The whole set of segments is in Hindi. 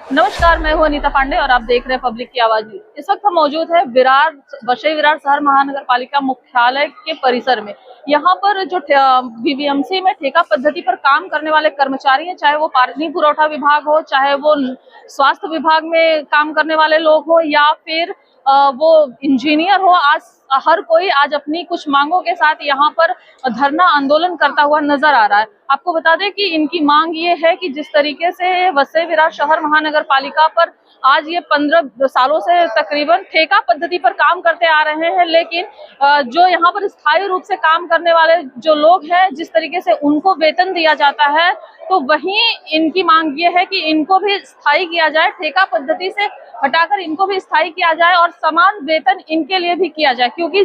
नमस्कार, मैं हूं अनीता पांडे और आप देख रहे हैं पब्लिक की आवाज न्यूज। इस वक्त हम मौजूद है विरार वसई विरार शहर महानगर पालिका मुख्यालय के परिसर में। यहाँ पर जो वीवीएमसी में ठेका पद्धति पर काम करने वाले कर्मचारी हैं, चाहे वो पानी पुरौठा विभाग हो, चाहे वो स्वास्थ्य विभाग में काम करने वाले लोग हो, या फिर वो इंजीनियर हो, आज हर कोई आज अपनी कुछ मांगों के साथ यहाँ पर धरना आंदोलन करता हुआ नजर आ रहा है। आपको बता दें कि इनकी मांग ये है कि जिस तरीके से वसई विरार शहर महानगर पालिका पर आज ये 15 सालों से तकरीबन ठेका पद्धति पर काम करते आ रहे हैं, लेकिन जो यहाँ पर स्थायी रूप से काम करने वाले जो लोग हैं, जिस तरीके से उनको वेतन दिया जाता है, तो वहीं इनकी मांग ये है कि इनको भी स्थायी किया जाए, ठेका पद्धति से हटाकर इनको भी स्थायी किया जाए और समान वेतन इनके लिए भी किया जाए। क्योंकि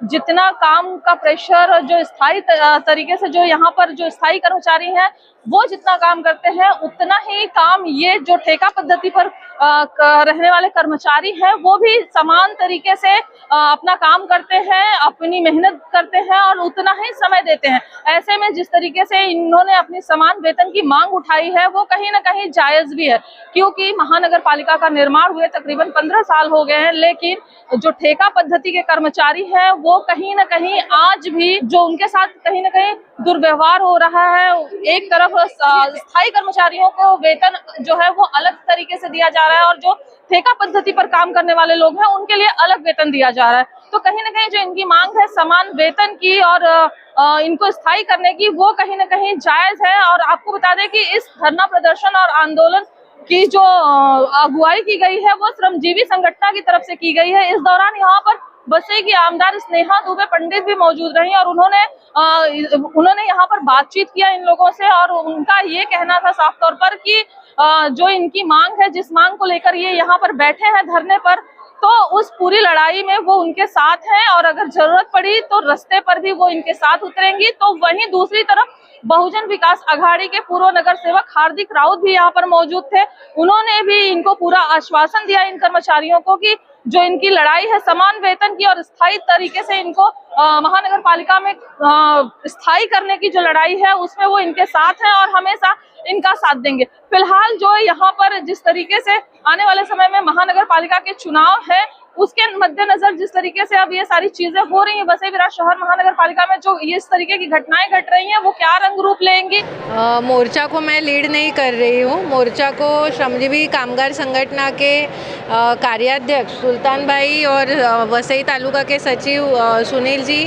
जितना काम का प्रेशर जो स्थायी तरीके से जो यहाँ पर जो स्थायी कर्मचारी हैं वो जितना काम करते हैं, उतना ही काम ये जो ठेका पद्धति पर रहने वाले कर्मचारी हैं वो भी समान तरीके से अपना काम करते हैं, अपनी मेहनत करते हैं और उतना ही समय देते हैं। ऐसे में जिस तरीके से इन्होंने अपनी समान वेतन की मांग उठाई है वो कहीं ना कहीं जायज भी है, क्योंकि महानगर पालिका का निर्माण हुए तकरीबन 15 साल हो गए हैं, लेकिन जो ठेका पद्धति के कर्मचारी हैं वो कहीं ना कहीं आज भी जो उनके साथ कहीं ना कहीं दुर्व्यवहार हो रहा है। एक तरफ स्थायी कर्मचारियों को वेतन जो है वो अलग तरीके से दिया जा रहा है और जो ठेका पद्धति पर काम करने वाले लोग हैं उनके लिए अलग वेतन दिया जा रहा है। तो कहीं ना कहीं जो इनकी मांग है समान वेतन की और इनको स्थायी करने की, वो कहीं ना कहीं जायज है। और आपको बता दें कि इस धरना प्रदर्शन और आंदोलन की जो अगुवाई की गई है वो श्रमजीवी संगठन की तरफ से की गई है। इस दौरान यहाँ पर वसई की आमदार स्नेहा दुबे पंडित भी मौजूद रही और उन्होंने यहाँ पर बातचीत किया इन लोगों से और उनका ये कहना था साफ तौर पर कि जो इनकी मांग है, जिस मांग को लेकर ये यहाँ पर बैठे हैं धरने पर, तो उस पूरी लड़ाई में वो उनके साथ हैं और अगर जरूरत पड़ी तो रास्ते पर भी वो इनके साथ उतरेंगी। तो वहीं दूसरी तरफ बहुजन विकास अघाड़ी के पूर्व नगर सेवक हार्दिक राउत भी यहाँ पर मौजूद थे। उन्होंने भी इनको पूरा आश्वासन दिया इन कर्मचारियों को कि जो इनकी लड़ाई है समान वेतन की और स्थायी तरीके से इनको महानगर पालिका में स्थायी करने की जो लड़ाई है उसमें वो इनके साथ हैं और हमेशा इनका साथ देंगे। फिलहाल जो यहाँ पर जिस तरीके से आने वाले समय में महानगर पालिका के चुनाव है उसके मद्देनजर जिस तरीके से अब ये सारी चीजें हो रही हैं वसई विरार शहर महानगर पालिका में, जो इस तरीके की घटनाएं घट रही हैं वो क्या रंग रूप लेंगी। मोर्चा को मैं लीड नहीं कर रही हूँ। मोर्चा को श्रमजीवी कामगार संगठन के कार्याध्यक्ष सुल्तान भाई और वसई तालुका के सचिव सुनील जी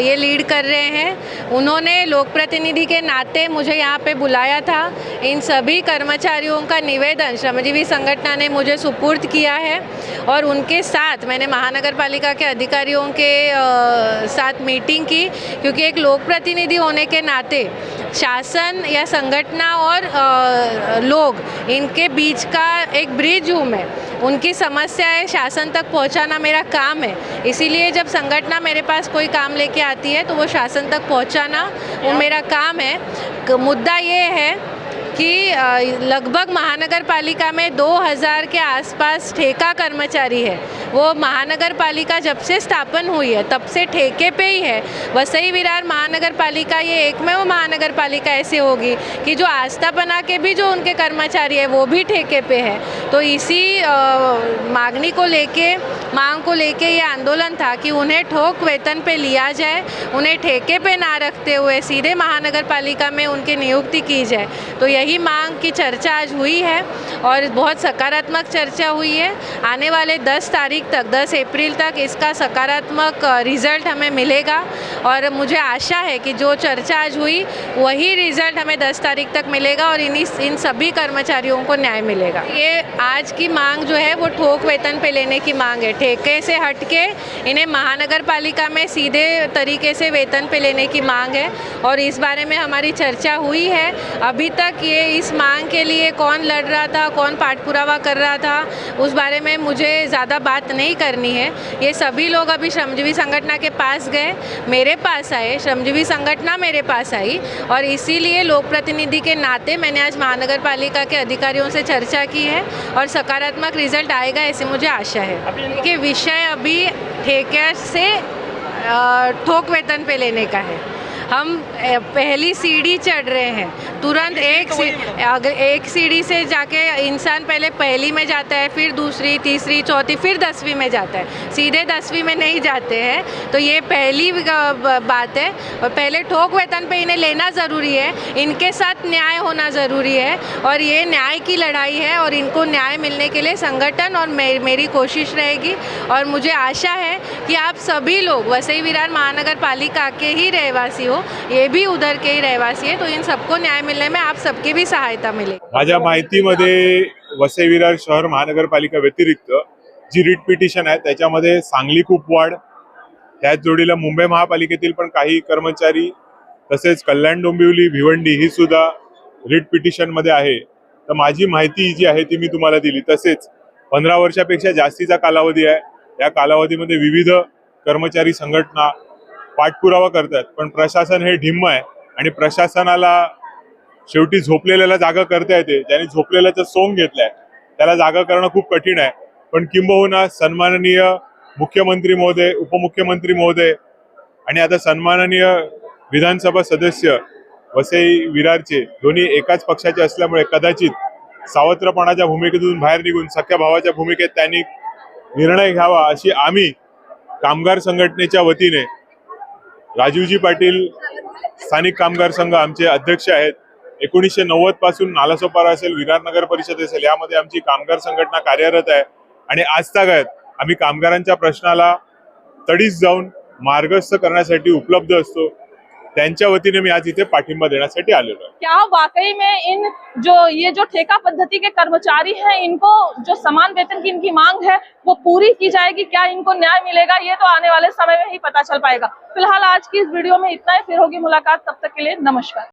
ये लीड कर रहे हैं। उन्होंने लोक प्रतिनिधि के नाते मुझे यहाँ पे बुलाया था। इन सभी कर्मचारियों का निवेदन श्रमजीवी संगठन ने मुझे सुपुर्द किया है और उनके साथ मैंने महानगर पालिका के अधिकारियों के साथ मीटिंग की, क्योंकि एक लोक प्रतिनिधि होने के नाते शासन या संगठन और लोग इनके बीच का एक ब्रिज हूँ मैं। उनकी समस्याएं शासन तक पहुंचाना मेरा काम है, इसीलिए जब संगठन मेरे पास कोई काम लेके आती है तो वो शासन तक पहुंचाना वो मेरा काम है। मुद्दा ये है कि लगभग महानगर पालिका में 2000 के आसपास ठेका कर्मचारी है। वो महानगर पालिका जब से स्थापन हुई है तब से ठेके पे ही है। वसई विरार महानगर पालिका ये एकमेव महानगर पालिका ऐसे होगी कि जो आस्था बना के भी जो उनके कर्मचारी है वो भी ठेके पे है। तो इसी मांग को लेके ये आंदोलन था कि उन्हें ठोक वेतन पे लिया जाए, उन्हें ठेके पे ना रखते हुए सीधे महानगर पालिका में उनकी नियुक्ति की जाए। तो यही मांग की चर्चा आज हुई है और बहुत सकारात्मक चर्चा हुई है। आने वाले 10 अप्रैल तक इसका सकारात्मक रिजल्ट हमें मिलेगा और मुझे आशा है कि जो चर्चा आज हुई वही रिजल्ट हमें 10 तारीख तक मिलेगा और इन सभी कर्मचारियों को न्याय मिलेगा। ये आज की मांग जो है वो ठोक वेतन पे लेने की मांग है। ठेके से हटके इन्हें महानगर पालिका में सीधे तरीके से वेतन पे लेने की मांग है और इस बारे में हमारी चर्चा हुई है। अभी तक ये इस मांग के लिए कौन लड़ रहा था, कौन पाठ पुरावा कर रहा था, उस बारे में मुझे ज़्यादा बात नहीं करनी है। ये सभी लोग अभी श्रमजीवी संगठन के पास गए, मेरे पास आए, श्रमजीवी संगठन मेरे पास आई और इसीलिए लोक प्रतिनिधि के नाते मैंने आज महानगर पालिका के अधिकारियों से चर्चा की है और सकारात्मक रिजल्ट आएगा ऐसी मुझे आशा है। कि विषय अभी ठेके से ठोक वेतन पे लेने का है। हम पहली सीढ़ी चढ़ रहे हैं। तुरंत एक सीढ़ी से जाके इंसान पहले पहली में जाता है, फिर दूसरी, तीसरी, चौथी, फिर 10वीं में जाता है, सीधे 10वीं में नहीं जाते हैं। तो ये पहली बात है। और पहले ठोक वेतन पे इन्हें लेना ज़रूरी है, इनके साथ न्याय होना ज़रूरी है और ये न्याय की लड़ाई है और इनको न्याय मिलने के लिए संगठन और मेरी कोशिश रहेगी। और मुझे आशा है कि आप सभी लोग वसई विरार महानगर पालिका के ही रहवासी हो, ये भी उधर के ही रहवासी है, तो इन सबको न्याय मिलने में आप सबकी भी सहायता मिलेगी। माझ्या माहितीमध्ये वसई विरार शहर महानगरपालिका व्यतिरिक्त जी रिट पिटिशन आहे त्याच्यामध्ये सांगली कुपवाड, त्याच जोडीला मुंबई महापालिकेतील पण काही कर्मचारी, तसेच कल्याण डोंबिवली, भिवंडी ही सुद्धा रिट पिटिशन मध्ये आहे। तर माझी माहिती जी आहे ती मी तुम्हाला दिली। तसेच 15 वर्षापेक्षा जास्तीचा कालावधी आहे, या कालावधीमध्ये विविध कर्मचारी संघटना पाठपुरावा करतात, पण प्रशासन हे ढिम्म आहे आणि प्रशासनाला शेवटी झोपलेल्याला जागा करता येते। ज्यांनी झोपलेल्याचं सोंग घेतलंय त्याला जागा करणं खूप कठीण आहे। पण किंबहुना सन्माननीय मुख्यमंत्री महोदय, उपमुख्यमंत्री महोदय आणि आता सन्माननीय विधानसभा सदस्य वसई विरारचे दोन्ही एकाच पक्षाचे असल्यामुळे कदाचित सावत्रपणाच्या भूमिकेतून बाहेर निघून सख्या भावाच्या भूमिकेत त्यांनी निर्णय घ्यावा अशी आम्ही कामगार संघटनेच्या वतीने, राजीवजी पाटील स्थानिक कामगार संघ आमचे अध्यक्ष आहेत, 1990 पासून नालासोपारा असेल, विरार नगर परिषद असेल, यामध्ये आमची कामगार संघटना कार्यरत आहे आणि आजतागायत आम्ही कामगारांच्या प्रश्नाला तडीस जाऊन मार्गस्थ करण्यासाठी उपलब्ध असतो। त्यांच्या वतीने मी आज इथे पाठिंबा देण्यासाठी आलेलो आहे। क्या वाकई में ये जो ठेका पद्धति के कर्मचारी हैं, इनको जो समान वेतन की इनकी मांग है वो पूरी की जाएगी? क्या इनको न्याय मिलेगा? ये तो आने वाले समय में ही पता चल पाएगा। फिलहाल आज की इस वीडियो में इतना ही, फिर होगी मुलाकात, तब तक के लिए नमस्कार।